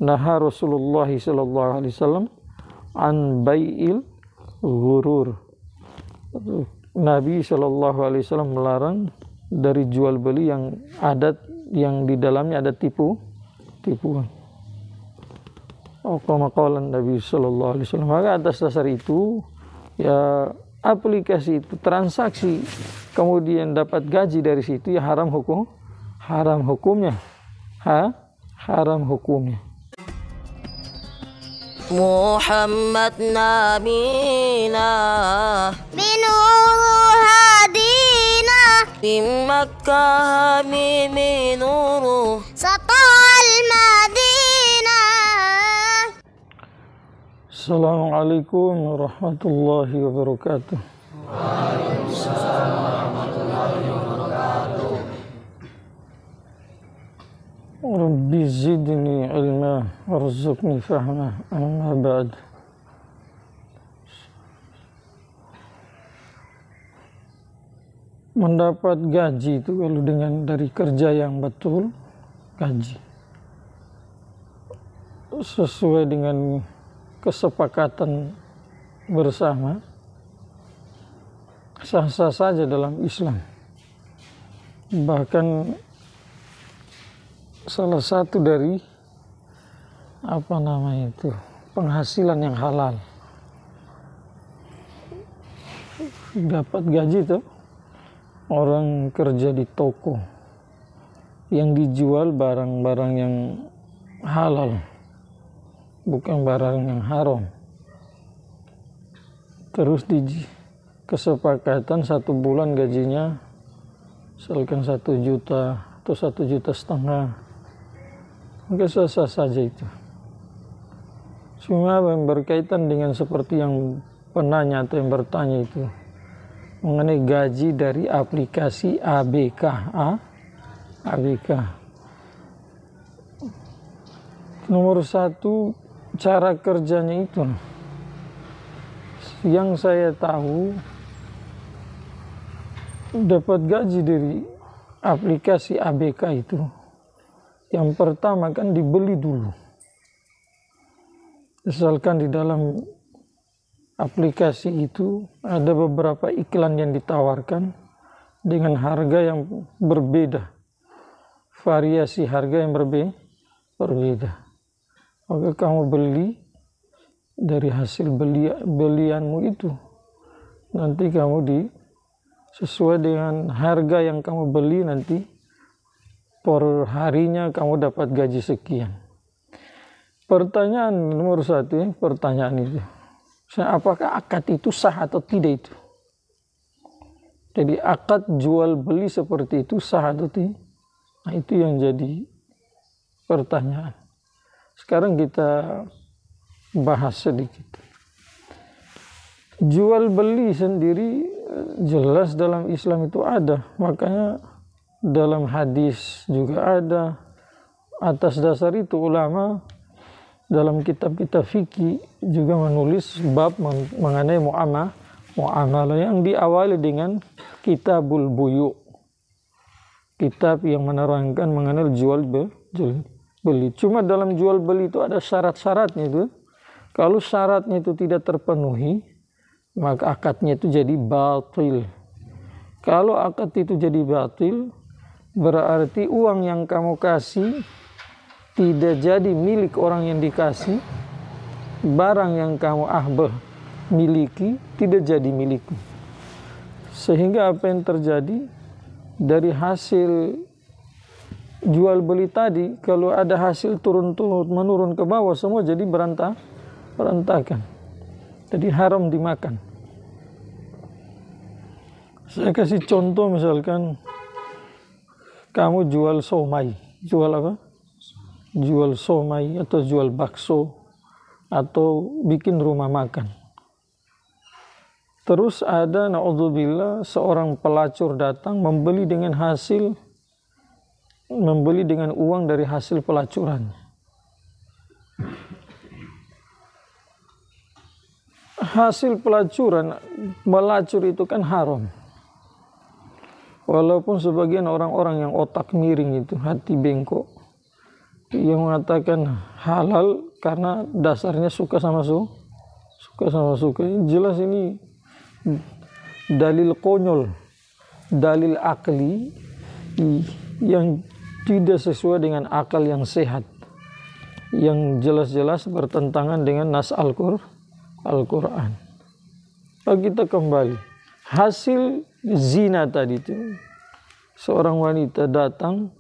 Naha Rasulullah sallallahu alaihi wasallam an bai'il ghurur. Nabi sallallahu alaihi wasallam melarang dari jual beli yang di dalamnya ada tipuan. Kama qala Nabi sallallahu alaihi wasallam. Maka atas dasar itu ya aplikasi itu transaksi kemudian dapat gaji dari situ ya haram hukumnya. Haram hukumnya. Muhammad nabina binuru hadina di Makkah minuru satal Madinah. Assalamualaikum warahmatullahi wabarakatuh. Waalaikumsalam warahmatullahi wabarakatuh. Rabbi zidni ilma warzuqni fahma, amma ba'd. Mendapat gaji itu kalau dari kerja yang betul, gaji sesuai dengan kesepakatan bersama, sah-sah saja dalam Islam. Bahkan salah satu dari penghasilan yang halal, dapat gaji itu orang kerja di toko yang dijual barang-barang yang halal, bukan barang yang haram. Terus di kesepakatan 1 bulan gajinya misalkan 1 juta atau 1,5 juta, maka sah-sah saja itu. Cuma yang berkaitan dengan seperti yang penanya atau yang bertanya itu mengenai gaji dari aplikasi ABK. Nomor 1, cara kerjanya itu yang saya tahu, dapat gaji dari aplikasi ABK itu yang pertama kan dibeli dulu. Misalkan di dalam aplikasi itu ada beberapa iklan yang ditawarkan dengan harga yang berbeda, variasi harga yang berbeda. Maka kamu beli, dari hasil belianmu itu nanti kamu sesuai dengan harga yang kamu beli, nanti per harinya kamu dapat gaji sekian. Pertanyaan nomor 1, pertanyaan itu, apakah akad itu sah atau tidak itu? Jadi akad jual beli seperti itu sah atau tidak? Nah, itu yang jadi pertanyaan. Sekarang kita bahas sedikit. Jual beli sendiri jelas dalam Islam itu ada, makanya dalam hadis juga ada. Atas dasar itu ulama dalam kitab-kitab fikih juga menulis bab mengenai muamalah yang diawali dengan kitabul buyu, kitab yang menerangkan mengenai jual beli. Cuma dalam jual beli itu ada syarat-syaratnya itu. Kalau syaratnya itu tidak terpenuhi, maka akadnya itu jadi batil. Kalau akad itu jadi batil, berarti uang yang kamu kasih tidak jadi milik orang yang dikasih, barang yang kamu miliki tidak jadi milikmu. Sehingga apa yang terjadi dari hasil jual beli tadi, kalau ada hasil menurun ke bawah, semua jadi berantakan. Jadi haram dimakan. Saya kasih contoh, misalkan kamu jual somai, jual apa? Jual somai atau jual bakso atau bikin rumah makan. Terus ada, na'udzubillah, seorang pelacur datang membeli dengan uang dari hasil pelacuran. Hasil pelacuran, melacur itu kan haram. Walaupun sebagian orang-orang yang otak miring itu, hati bengkok, yang mengatakan halal karena dasarnya suka sama suka. Jelas ini dalil konyol, dalil akli yang tidak sesuai dengan akal yang sehat, yang jelas-jelas bertentangan dengan nas Al-Quran. Lalu kita kembali, hasil zina tadi itu, seorang wanita datang,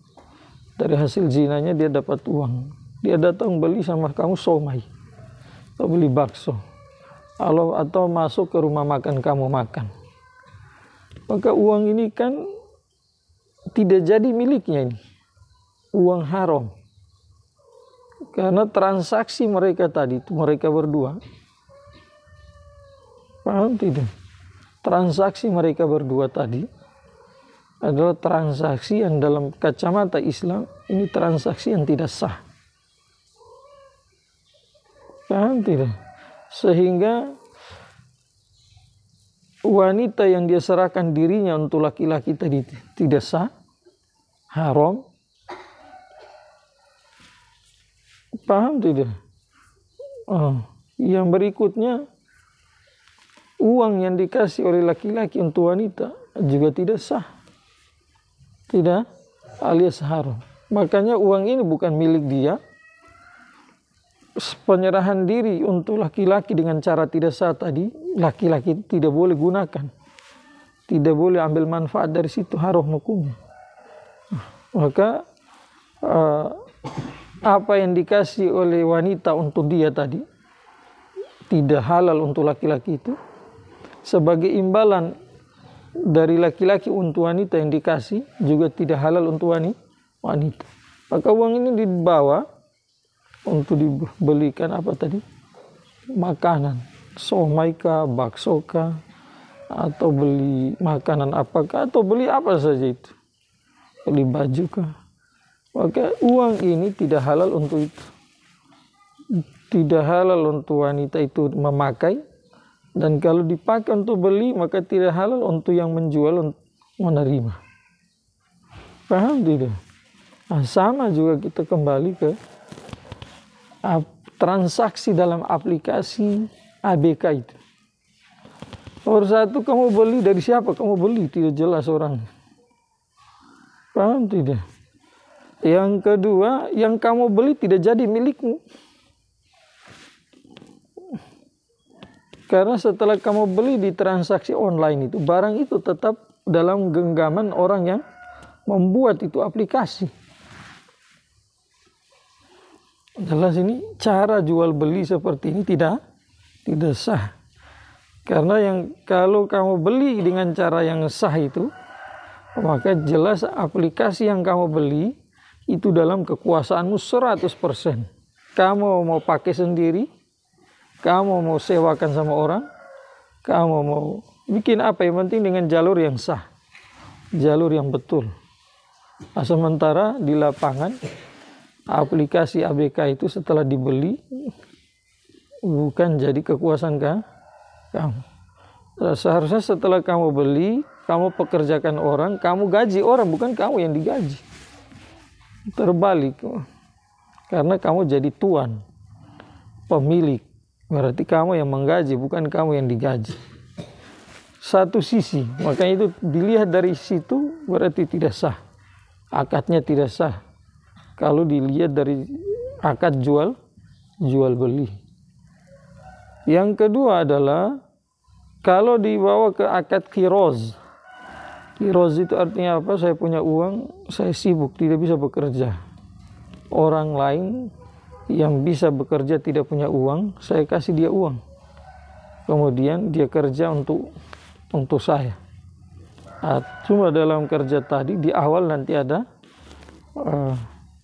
dari hasil zinanya dia dapat uang, dia datang beli sama kamu somai atau beli bakso atau masuk ke rumah makan kamu makan, maka uang ini kan tidak jadi miliknya, ini uang haram. Karena transaksi mereka tadi itu, mereka berdua, paham tidak? Transaksi mereka berdua tadi adalah transaksi yang dalam kacamata Islam ini transaksi yang tidak sah. Paham tidak? Sehingga wanita yang dia serahkan dirinya untuk laki-laki tadi tidak sah, haram. Paham tidak? Yang berikutnya, uang yang dikasih oleh laki-laki untuk wanita juga tidak sah, tidak, alias haram. Makanya uang ini bukan milik dia. Penyerahan diri untuk laki-laki dengan cara tidak sah tadi, laki-laki tidak boleh gunakan, tidak boleh ambil manfaat dari situ, haram hukumnya. Maka apa yang dikasih oleh wanita untuk dia tadi tidak halal untuk laki-laki itu, sebagai imbalan dari laki-laki untuk wanita yang dikasih juga tidak halal untuk wanita. Maka uang ini dibawa untuk dibelikan apa tadi? Makanan, somai kah, bakso kah, atau beli makanan apakah, atau beli apa saja itu, beli baju kah. Maka uang ini tidak halal untuk itu, tidak halal untuk wanita itu memakai. Dan kalau dipakai untuk beli, maka tidak halal untuk yang menjual menerima. Paham tidak? Nah, sama juga kita kembali ke transaksi dalam aplikasi ABK itu. Nomor satu, kamu beli dari siapa? Kamu beli tidak jelas orang. Paham tidak? Yang kedua, yang kamu beli tidak jadi milikmu. Karena setelah kamu beli di transaksi online itu, barang itu tetap dalam genggaman orang yang membuat itu aplikasi. Jelas ini cara jual beli seperti ini tidak sah. Karena yang kalau kamu beli dengan cara yang sah itu, maka jelas aplikasi yang kamu beli itu dalam kekuasaanmu 100%. Kamu mau pakai sendiri, kamu mau sewakan sama orang, kamu mau bikin apa, yang penting dengan jalur yang sah, jalur yang betul. Nah, sementara di lapangan aplikasi ABK itu setelah dibeli bukan jadi kekuasaan kamu. Seharusnya setelah kamu beli, kamu pekerjakan orang, kamu gaji orang, bukan kamu yang digaji. Terbalik, karena kamu jadi tuan, pemilik. Berarti kamu yang menggaji, bukan kamu yang digaji. Satu sisi, makanya itu dilihat dari situ berarti tidak sah, akadnya tidak sah. Kalau dilihat dari akad jual beli. Yang kedua adalah kalau dibawa ke akad qiroz. Qiroz itu artinya apa? Saya punya uang, saya sibuk, tidak bisa bekerja. Orang lain yang bisa bekerja tidak punya uang, saya kasih dia uang. Kemudian dia kerja untuk saya. Cuma dalam kerja tadi di awal nanti ada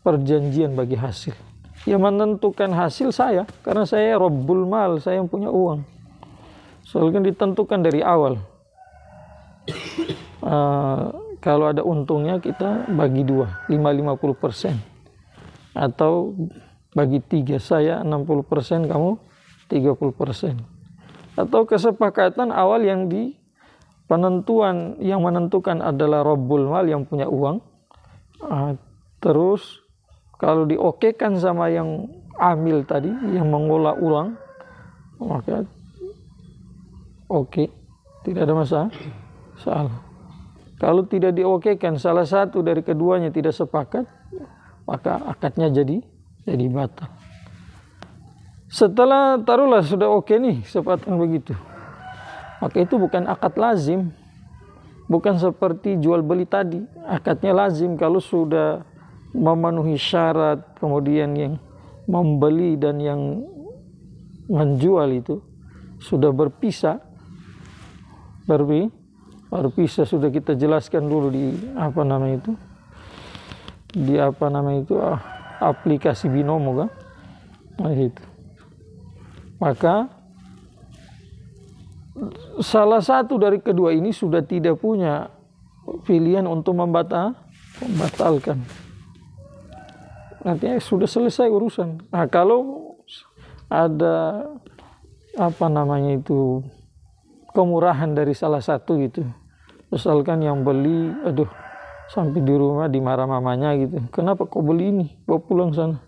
perjanjian bagi hasil. Yang menentukan hasil saya, karena saya Rabbul Mal, saya yang punya uang. Soalnya ditentukan dari awal. Kalau ada untungnya kita bagi 50%. Atau bagi 3, saya 60%, kamu 30%. Atau kesepakatan awal yang menentukan adalah Rabbul Mal yang punya uang. Terus kalau diokekan sama yang amil tadi, yang mengolah ulang, maka oke, tidak ada masalah. Kalau tidak diokekan, salah satu dari keduanya tidak sepakat, maka akadnya jadi batal. Setelah taruhlah sudah oke nih, sepatang begitu, maka itu bukan akad lazim, bukan seperti jual beli tadi. Akadnya lazim kalau sudah memenuhi syarat, kemudian yang membeli dan yang menjual itu sudah berpisah sudah kita jelaskan dulu di aplikasi binomo kan, nah, gitu. Maka salah satu dari kedua ini sudah tidak punya pilihan untuk membatalkan. Artinya sudah selesai urusan. Nah, kalau ada kemurahan dari salah satu gitu, misalkan yang beli, sampai di rumah dimarah mamanya gitu, kenapa kau beli ini, bawa pulang sana.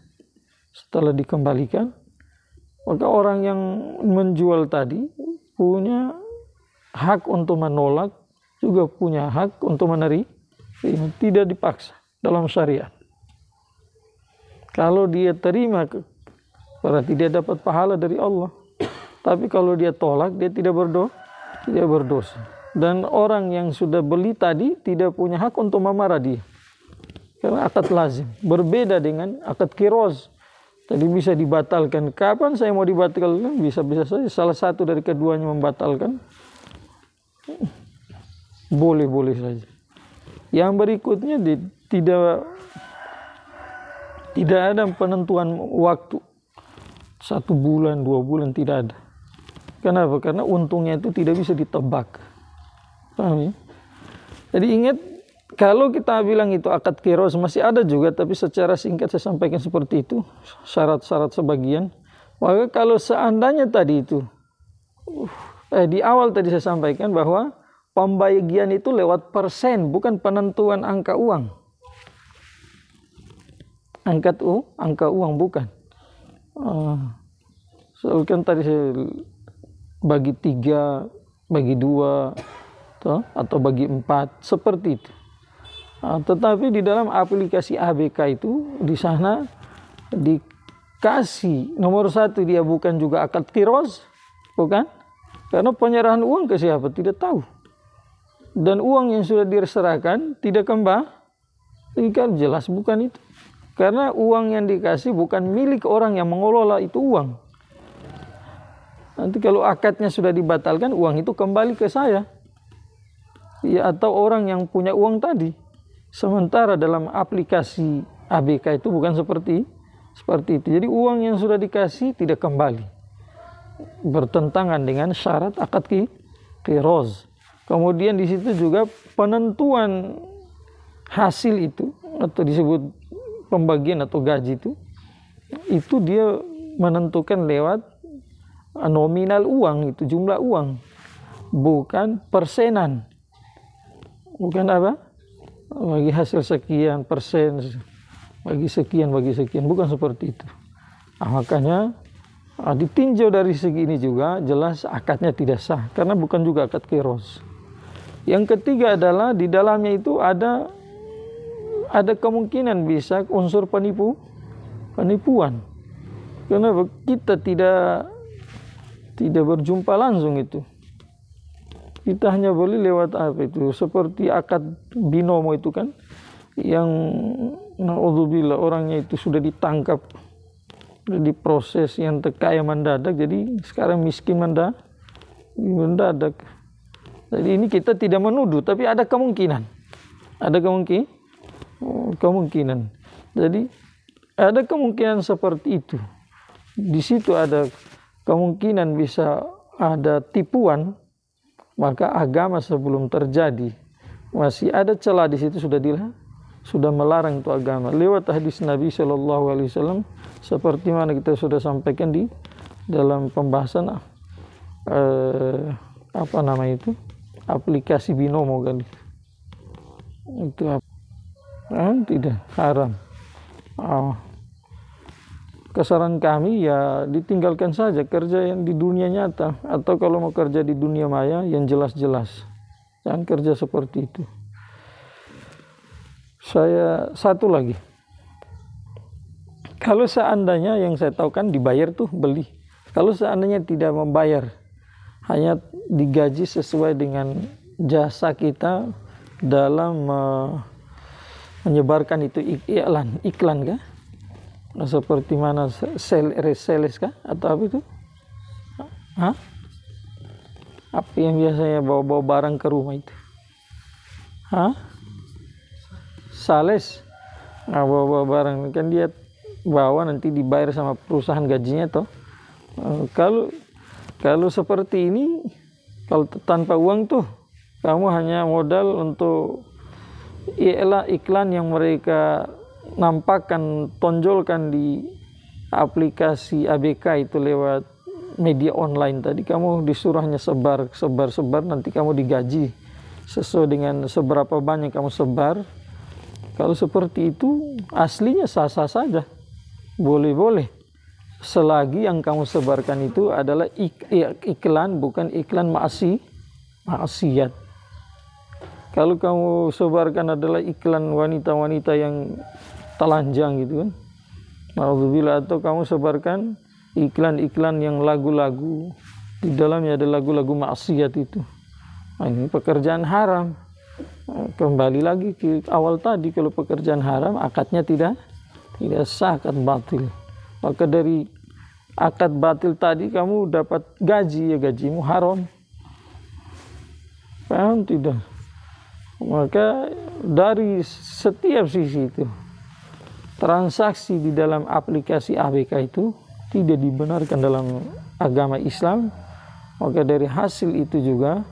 Setelah dikembalikan, maka orang yang menjual tadi punya hak untuk menolak, juga punya hak untuk menerima, tidak dipaksa dalam syariat. Kalau dia terima, berarti dia dapat pahala dari Allah. Tapi kalau dia tolak, dia tidak berdosa. Dan orang yang sudah beli tadi tidak punya hak untuk memarah dia. Karena akad lazim. Berbeda dengan akad qiroz. Tadi bisa dibatalkan. Kapan saya mau dibatalkan? Bisa-bisa saja. Salah satu dari keduanya membatalkan. Boleh-boleh saja. Yang berikutnya tidak ada penentuan waktu. 1 bulan, 2 bulan, tidak ada. Kenapa? Karena untungnya itu tidak bisa ditebak. Paham ya? Jadi ingat, kalau kita bilang itu akad qiroz, masih ada juga, tapi secara singkat saya sampaikan seperti itu, syarat-syarat sebagian. Maka kalau seandainya tadi itu, di awal tadi saya sampaikan bahwa pembagian itu lewat persen, bukan penentuan angka uang. Angka uang bukan. Soalnya tadi saya bagi 3, bagi 2, atau bagi 4, seperti itu. Tetapi di dalam aplikasi ABK itu, di sana dikasih nomor 1, dia bukan juga akad qiroz, bukan? Karena penyerahan uang ke siapa tidak tahu. Dan uang yang sudah diserahkan tidak kembali, kan jelas bukan itu. Karena uang yang dikasih bukan milik orang yang mengelola itu uang. Nanti kalau akadnya sudah dibatalkan, uang itu kembali ke saya. Ya, atau orang yang punya uang tadi. Sementara dalam aplikasi ABK itu bukan seperti itu. Jadi uang yang sudah dikasih tidak kembali. Bertentangan dengan syarat akad qiroz. Kemudian di situ juga penentuan hasil itu, atau disebut pembagian atau gaji itu dia menentukan lewat nominal uang, itu jumlah uang, bukan persenan. Bukan apa? Bagi hasil sekian persen, bagi sekian, bukan seperti itu. Makanya ditinjau dari segi ini juga jelas akadnya tidak sah, karena bukan juga akad qiroz. Yang ketiga adalah di dalamnya itu ada kemungkinan bisa unsur penipuan. Karena kita tidak berjumpa langsung itu. Kita hanya boleh lewat seperti akad binomo itu kan, yang naudzubillah orangnya itu sudah ditangkap, sudah diproses, yang terkaya mendadak, jadi sekarang miskin mendadak. Jadi ini kita tidak menuduh, tapi ada kemungkinan. Jadi ada kemungkinan seperti itu. Di situ ada kemungkinan bisa ada tipuan, maka agama sebelum terjadi masih ada celah di situ, sudah melarang itu agama lewat hadis Nabi Shallallahu Alaihi Wasallam, seperti mana kita sudah sampaikan di dalam pembahasan aplikasi binomo kali itu tidak haram. Kesaran kami ya ditinggalkan saja kerja yang di dunia nyata, atau kalau mau kerja di dunia maya yang jelas-jelas, jangan kerja seperti itu. Saya satu lagi, kalau seandainya yang saya tahu kan dibayar tuh beli, kalau seandainya tidak membayar, hanya digaji sesuai dengan jasa kita dalam menyebarkan itu iklan kah? Seperti mana sales kah? Atau apa itu? Hah? Apa yang biasanya bawa-bawa barang ke rumah itu? Hah? Sales? Nah, bawa-bawa barang kan dia bawa nanti dibayar sama perusahaan gajinya toh. Kalau seperti ini, kalau tanpa uang tuh kamu hanya modal untuk iklan yang mereka nampakkan, tonjolkan di aplikasi ABK itu lewat media online tadi. Kamu disuruh hanya sebar, nanti kamu digaji sesuai dengan seberapa banyak kamu sebar. Kalau seperti itu aslinya sah-sah saja, boleh-boleh, selagi yang kamu sebarkan itu adalah iklan, bukan iklan maksiat. Kalau kamu sebarkan adalah iklan wanita-wanita yang telanjang gitu kan, alhamdulillah, atau kamu sebarkan iklan-iklan yang lagu-lagu, di dalamnya ada lagu-lagu maksiat itu, nah, ini pekerjaan haram. Kembali lagi ke awal tadi, kalau pekerjaan haram akadnya tidak sah, akad batil. Maka dari akad batil tadi kamu dapat gaji, ya gajimu haram. Paham tidak? Maka dari setiap sisi itu, transaksi di dalam aplikasi ABK itu tidak dibenarkan dalam agama Islam. Maka dari hasil itu juga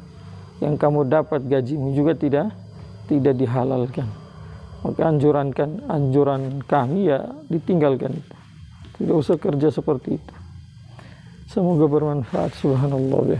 yang kamu dapat gajimu juga tidak dihalalkan. Maka anjuran kami ya ditinggalkan itu. Tidak usah kerja seperti itu. Semoga bermanfaat. Subhanallah.